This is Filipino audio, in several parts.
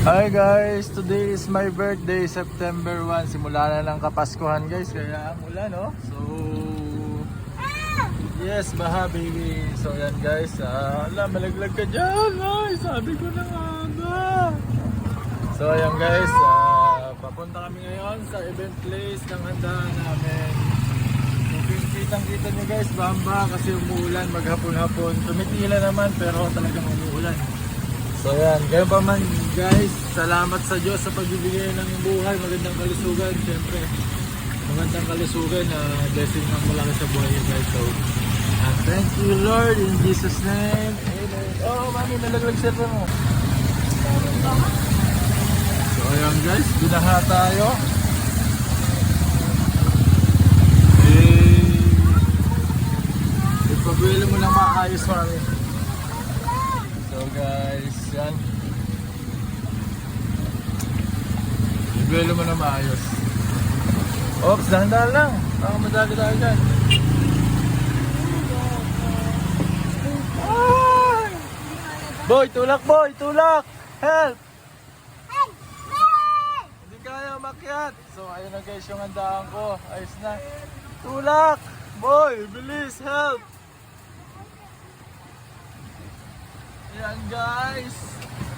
Hi guys, today is my birthday, September 1. Simula na lang Kapaskuhan guys, kaya ang ulan no. So yes, baha baby. So yan guys, malaglag ka dyan. Ay, sabi ko na nga ba. So ayan guys, papunta kami ngayon sa event place ng handaan namin. So kitang-kita nyo guys, bamba kasi umuulan maghapon-hapon. Tumitila naman pero talagang umuulan. So yan, ganyan pa man guys, salamat sa Diyos sa pagbibigay ng buhay, magandang kalusugan, syempre magandang kalusugan na blessing ng malaki sa buhay nyo guys. So thank you Lord in Jesus name, amen. Oh mami, nalaglag siya mo. So ayan guys, binaha tayo. Ipagwilo mo lang maayos mami. So guys, yan. Ipagwilo mo lang maayos. Oops, dahan-dahan lang. Baka madali tayo dyan. Ay! Boy, tulak boy, tulak! Help! Hindi kaya umakyat. So ayun na guys yung handaan ko. Ayos na. Tulak! Boy, bilis, help! Yan guys.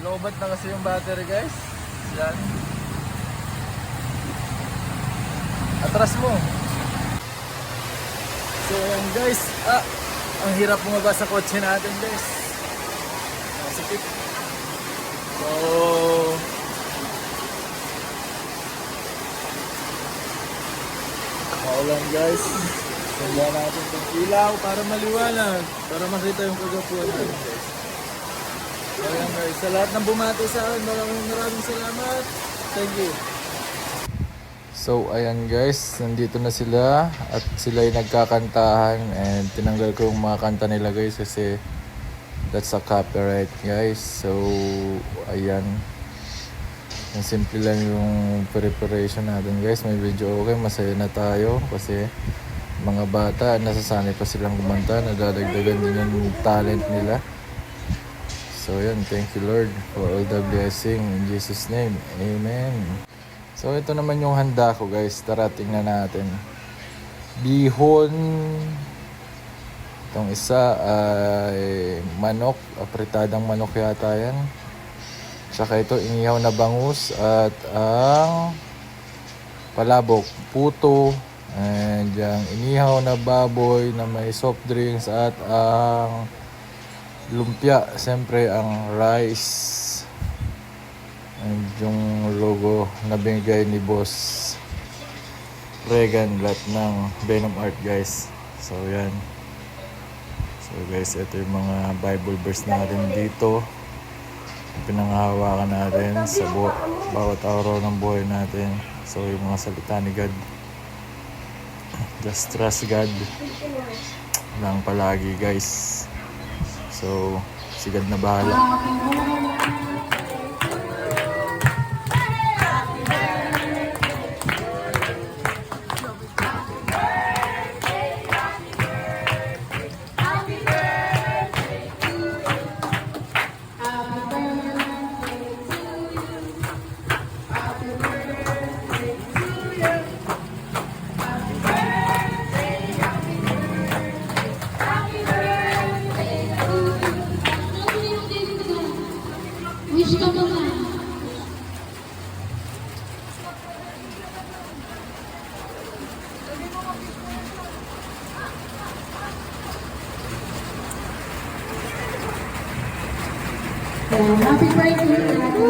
Lobat na kasi yung battery guys. Yan. Atras mo. So yan guys. Ang hirap bumaba sa kotse natin guys. Sikip. So maulan guys. Sanda natin itong ilaw para maliwanag. Para makita yung kagapuan natin guys. So yan guys, sa lahat ng bumati sa akin, maraming salamat. Thank you. So ayan guys, nandito na sila at sila ay nagkakantahan and tinanggal ko yung mga kanta nila guys kasi that's a copyright guys. So ayan, ang simple lang yung preparation natin guys. May video okay, masaya na tayo kasi mga bata, nasasanay pa silang kumanta, nadadagdagan din yung talent nila. So yan, thank you Lord for all the blessing in Jesus name, amen. So ito naman yung handa ko guys, tara tingnan natin. Bihon, itong isa ay manok, apritadang manok yata yan. Tsaka ito inihaw na bangus at ang palabok, puto, and yung inihaw na baboy na may soft drinks at ang lumpia, siyempre ang rice and yung logo na binigay ni Boss Regan Lat ng Venom Art guys. So yan. So guys, ito yung mga Bible verse natin dito, pinanghahawakan natin sa bawat araw ng buhay natin. So yung mga salita ni God, just trust God lang palagi guys. So, si God na bahala. Wish ka ba nga? Happy birthday!